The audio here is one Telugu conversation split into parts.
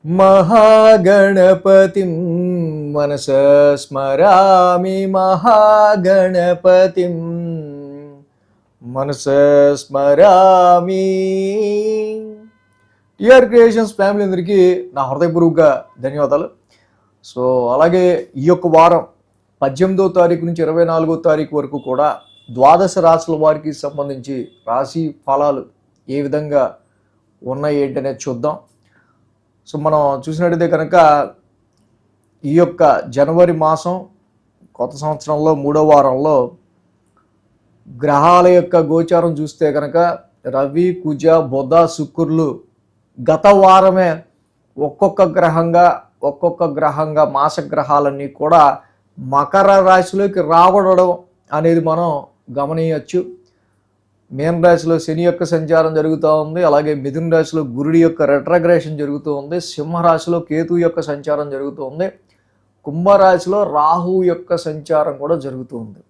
महागणपतिं मनसा स्मरामि महागणपतिं మనసా స్మరామి. టిఆర్ క్రియేషన్స్ ఫ్యామిలీ అందరికీ నా హృదయపూర్వక ధన్యవాదాలు. సో అలాగే ఈ యొక్క వారం 18వ తారీఖు నుంచి 24వ తారీఖు వరకు కూడా ద్వాదశ రాశుల వారికి సంబంధించి రాశి ఫలాలు ఏ విధంగా ఉన్నాయి ఏంటనేది చూద్దాం. సో మనం చూసినట్టయితే కనుక ఈ యొక్క జనవరి మాసం కొత్త సంవత్సరంలో 3వ వారంలో గ్రహాల యొక్క గోచారం చూస్తే కనుక రవి, కుజ, బుధ, శుక్రులు గత వారమే ఒక్కొక్క గ్రహంగా మాస గ్రహాలన్నీ కూడా మకర రాశిలోకి రావడం అనేది మనం గమనించవచ్చు. మీన రాశిలో శని యొక్క సంచారం జరుగుతూ ఉంది. అలాగే మిథున రాశిలో గురుడి యొక్క రెట్రగ్రేషన్ జరుగుతూ ఉంది. సింహరాశిలో కేతు యొక్క సంచారం జరుగుతూ ఉంది. కుంభరాశిలో రాహు యొక్క సంచారం కూడా జరుగుతూ ఉంది.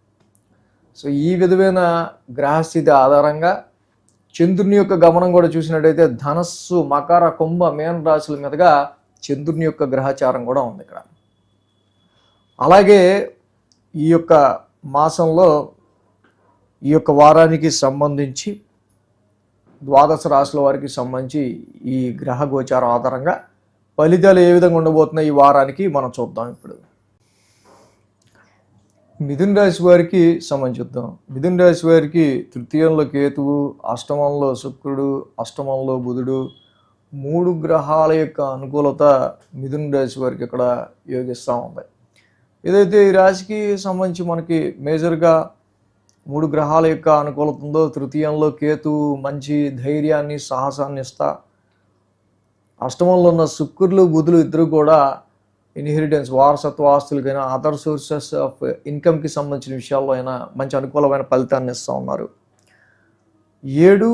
సో ఈ విధమైన గ్రహస్థితి ఆధారంగా చంద్రుని యొక్క గమనం కూడా చూసినట్టయితే ధనస్సు, మకర, కుంభ, మీన రాశుల మీదుగా చంద్రుని యొక్క గ్రహచారం కూడా ఉంది ఇక్కడ. అలాగే ఈ యొక్క మాసంలో ఈ యొక్క వారానికి సంబంధించి ద్వాదశ రాశుల వారికి సంబంధించి ఈ గ్రహ గోచారం ఆధారంగా ఫలితాలు ఏ విధంగా ఉండబోతున్నాయి ఈ వారానికి మనం చూద్దాం. ఇప్పుడు మిథున రాశి వారికి సంబంధిద్దాం. మిథున రాశి వారికి తృతీయంలో కేతువు, అష్టమంలో శుక్రుడు, అష్టమంలో బుధుడు, 3 గ్రహాల యొక్క అనుకూలత మిథున రాశి వారికి ఇక్కడ యోగిస్తూ ఉంది. ఏదైతే ఈ రాశికి సంబంధించి మనకి మేజర్గా 3 గ్రహాల యొక్క అనుకూలత ఉందో, తృతీయంలో కేతువు మంచి ధైర్యాన్ని, సాహసాన్ని ఇస్తా, అష్టమంలో ఉన్న శుక్రులు, బుధులు ఇద్దరు కూడా ఇన్హెరిటెన్స్, వారసత్వ ఆస్తులకైనా అదర్ సోర్సెస్ ఆఫ్ ఇన్కమ్కి సంబంధించిన విషయాల్లో అయినా మంచి అనుకూలమైన ఫలితాన్ని ఇస్తూ ఉన్నారు. 7,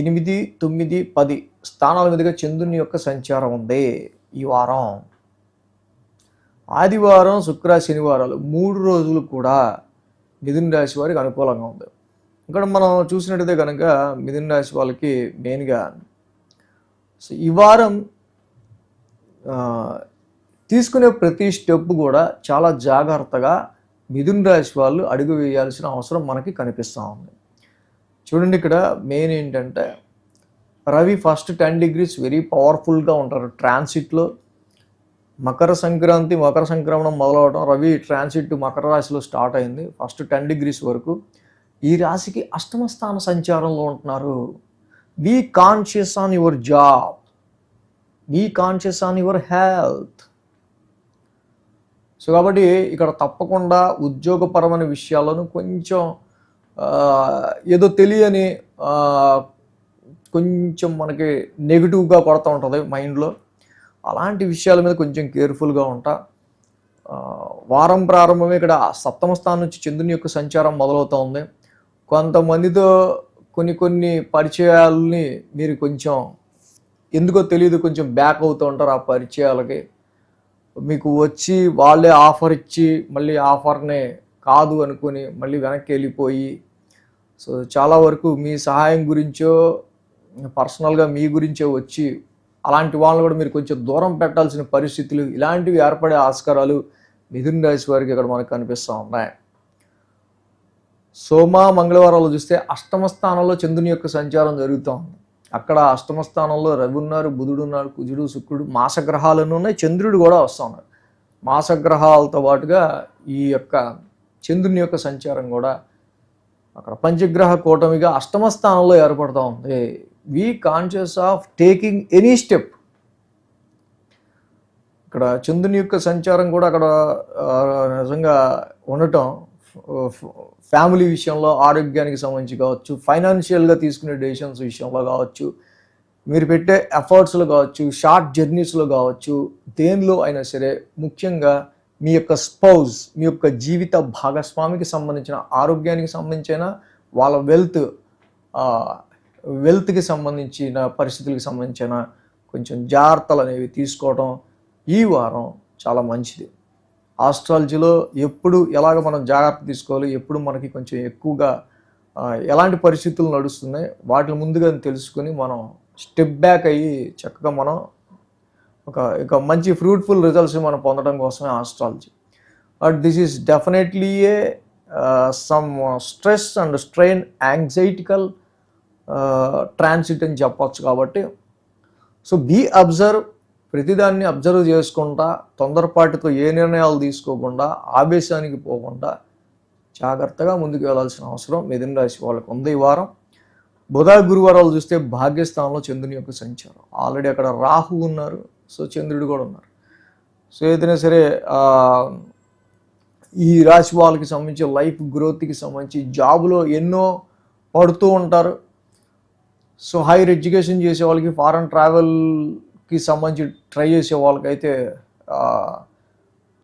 8, 9, 10 స్థానాల మీదుగా చంద్రుని యొక్క సంచారం ఉంది ఈ వారం. ఆదివారం, శుక్ర, శనివారాలు 3 రోజులు కూడా మిథున రాశి వారికి అనుకూలంగా ఉంది. ఇక్కడ మనం చూసినట్టయితే కనుక మిథున రాశి వాళ్ళకి మెయిన్గా ఈ వారం తీసుకునే ప్రతి స్టెప్ కూడా చాలా జాగ్రత్తగా మిథున రాశి వాళ్ళు అడుగు వేయాల్సిన అవసరం మనకి కనిపిస్తూ ఉంది. చూడండి, ఇక్కడ మెయిన్ ఏంటంటే రవి ఫస్ట్ 10 degrees వెరీ పవర్ఫుల్గా ఉంటారు ట్రాన్సిట్లో. మకర సంక్రమణం మొదలవడం, రవి ట్రాన్సిట్ మకర రాశిలో స్టార్ట్ అయింది. ఫస్ట్ 10 degrees వరకు ఈ రాశికి అష్టమ స్థాన సంచారంలో ఉంటున్నారు. Be conscious on your job, be conscious on your health. So కాబట్టి ఇక్కడ తప్పకుండా ఉద్యోగపరమైన విషయాలను కొంచెం ఏదో తెలియని కొంచెం మనకి నెగిటివ్గా కొడుతూ ఉంటుంది మైండ్లో. అలాంటి విషయాల మీద కొంచెం కేర్ఫుల్గా ఉంటా. వారం ప్రారంభమే ఇక్కడ సప్తమ స్థానం నుంచి చంద్రుని యొక్క సంచారం మొదలవుతూ ఉంది. కొంతమందితో కొన్ని పరిచయాలని మీరు కొంచెం ఎందుకో తెలియదు కొంచెం బ్యాక్ అవుతూ ఉంటారు. ఆ పరిచయాలకి మీకు వచ్చి వాళ్ళే ఆఫర్ ఇచ్చి మళ్ళీ ఆఫర్నే కాదు అనుకొని మళ్ళీ వెనక్కి వెళ్ళిపోయి, సో చాలా వరకు మీ సహాయం గురించో పర్సనల్గా మీ గురించో వచ్చి అలాంటి వాళ్ళని కూడా మీరు కొంచెం దూరం పెట్టాల్సిన పరిస్థితులు, ఇలాంటివి ఏర్పడే ఆస్కారాలు మిథున రాశి వారికి ఇక్కడ మనకు కనిపిస్తూ ఉన్నాయి. సోమ, మంగళవారాలు చూస్తే అష్టమ స్థానంలో చంద్రుని యొక్క సంచారం జరుగుతూ ఉంది. అక్కడ అష్టమ స్థానంలో రవి ఉన్నారు, బుధుడు ఉన్నారు, కుజుడు, శుక్రుడు, మాసగ్రహాలను ఉన్నాయి, చంద్రుడు కూడా వస్తూ ఉన్నారు. మాసగ్రహాలతో పాటుగా ఈ యొక్క చంద్రుని యొక్క సంచారం కూడా అక్కడ పంచగ్రహ కూటమిగా అష్టమ స్థానంలో ఏర్పడుతూ ఉంది. Be conscious of taking any step. ఇక్కడ చంద్రుని యొక్క సంచారం కూడా అక్కడ నిజంగా ఉండటం ఫ్యామిలీ విషయంలో, ఆరోగ్యానికి సంబంధించి కావచ్చు, ఫైనాన్షియల్గా తీసుకునే డెసిషన్స్ విషయంలో కావచ్చు, మీరు పెట్టే ఎఫర్ట్స్లో కావచ్చు, షార్ట్ జర్నీస్లో కావచ్చు, దేనిలో అయినా సరే ముఖ్యంగా మీ యొక్క స్పౌజ్, మీ యొక్క జీవిత భాగస్వామికి సంబంధించిన ఆరోగ్యానికి సంబంధించిన వాళ్ళ వెల్త్కి సంబంధించిన పరిస్థితులకు సంబంధించిన కొంచెం జాగ్రత్తలు అనేవి తీసుకోవడం ఈ వారం చాలా మంచిది. ఆస్ట్రాలజీలో ఎప్పుడు ఎలాగ మనం జాగ్రత్త తీసుకోవాలి, ఎప్పుడు మనకి కొంచెం ఎక్కువగా ఎలాంటి పరిస్థితులు నడుస్తున్నాయి వాటిని ముందుగా తెలుసుకొని మనం స్టెప్ బ్యాక్ అయ్యి చక్కగా మనం ఒక మంచి ఫ్రూట్ఫుల్ రిజల్ట్స్ మనం పొందడం కోసమే astrology. But this is definitely a some stress and strain anxietical transit అని చెప్పొచ్చు. కాబట్టి సో బీ అబ్జర్వ్, ప్రతిదాన్ని అబ్జర్వ్ చేసుకుంటా, తొందరపాటుతో ఏ నిర్ణయాలు తీసుకోకుండా, ఆవేశానికి పోకుండా జాగ్రత్తగా ముందుకు వెళ్ళాల్సిన అవసరం మిథున రాశి వాళ్ళకు ఉంది ఈ వారం. బుధ గురువారాలు చూస్తే భాగ్యస్థానంలో చంద్రుని యొక్క సంచారం, ఆల్రెడీ అక్కడ రాహు ఉన్నారు, సో చంద్రుడు కూడా ఉన్నారు. సో ఏదైనా సరే ఈ రాశి వాళ్ళకి సంబంధించి లైఫ్ గ్రోత్కి సంబంధించి జాబ్లో ఎన్నో పడుతూ ఉంటారు. సో హైయర్ ఎడ్యుకేషన్ చేసే వాళ్ళకి, ఫారెన్ ట్రావెల్కి సంబంధించి ట్రై చేసే వాళ్ళకైతే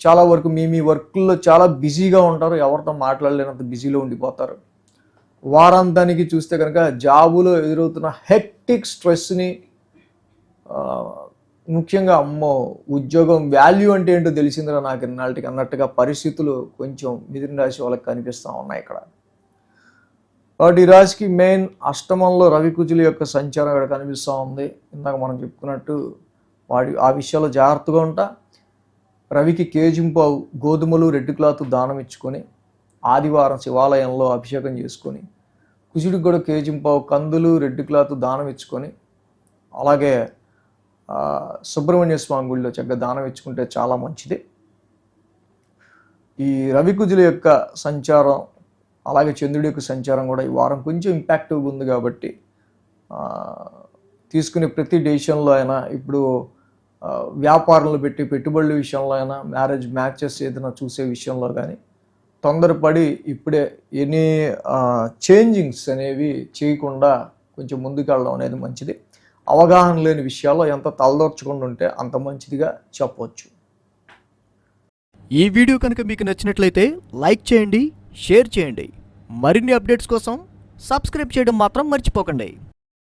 చాలా వరకు మీ వర్క్లో చాలా బిజీగా ఉంటారు, ఎవరితో మాట్లాడలేనంత బిజీలో ఉండిపోతారు. వారాంతానికి చూస్తే కనుక జాబులో ఎదురవుతున్న హెక్టిక్ స్ట్రెస్ని, ముఖ్యంగా అమ్మో ఉద్యోగం వాల్యూ అంటే ఏంటో తెలిసిందిరా నాకు ఇన్నాళ్ళకి అన్నట్టుగా పరిస్థితులు కొంచెం మిథున రాశి వాళ్ళకి కనిపిస్తూ ఉన్నాయి ఇక్కడ. కాబట్టి ఈ రాశికి మెయిన్ అష్టమంలో రవి కుజుల యొక్క సంచారం ఇక్కడ కనిపిస్తూ ఉంది. ఇందాక మనం చెప్పుకున్నట్టు ఆ విషయాల్లో జాగ్రత్తగా ఉంటా. రవికి కేజింపావు గోధుమలు, రెడ్ క్లాత్ దానం ఇచ్చుకొని ఆదివారం శివాలయంలో అభిషేకం చేసుకొని, కుజుడికి కూడా కేజింపావు కందులు, రెడ్ క్లాత్ దానం ఇచ్చుకొని, అలాగే సుబ్రహ్మణ్య స్వామి గుడిలో చక్కగా దానం ఇచ్చుకుంటే చాలా మంచిది. ఈ రవి కుజుల యొక్క సంచారం అలాగే చంద్రుడి యొక్క సంచారం కూడా ఈ వారం కొంచెం ఇంపాక్టివ్గా ఉంది. కాబట్టి తీసుకునే ప్రతి డెసిషన్లో అయినా, ఇప్పుడు వ్యాపారంలో పెట్టి పెట్టుబడుల విషయంలో అయినా, మ్యారేజ్ మ్యాచెస్ ఏదైనా చూసే విషయంలో కానీ తొందరపడి ఇప్పుడే ఎనీ చేంజింగ్స్ అనేవి చేయకుండా కొంచెం ముందుకు వెళ్ళడం అనేది మంచిది. అవగాహన లేని విషయాల్లో ఎంత తలదోర్చకుండా ఉంటే అంత మంచిదిగా చెప్పవచ్చు. ఈ వీడియో కనుక మీకు నచ్చినట్లయితే లైక్ చేయండి, షేర్ చేయండి. మరిన్ని అప్డేట్స్ కోసం సబ్స్క్రైబ్ చేయడం మాత్రం మర్చిపోకండి.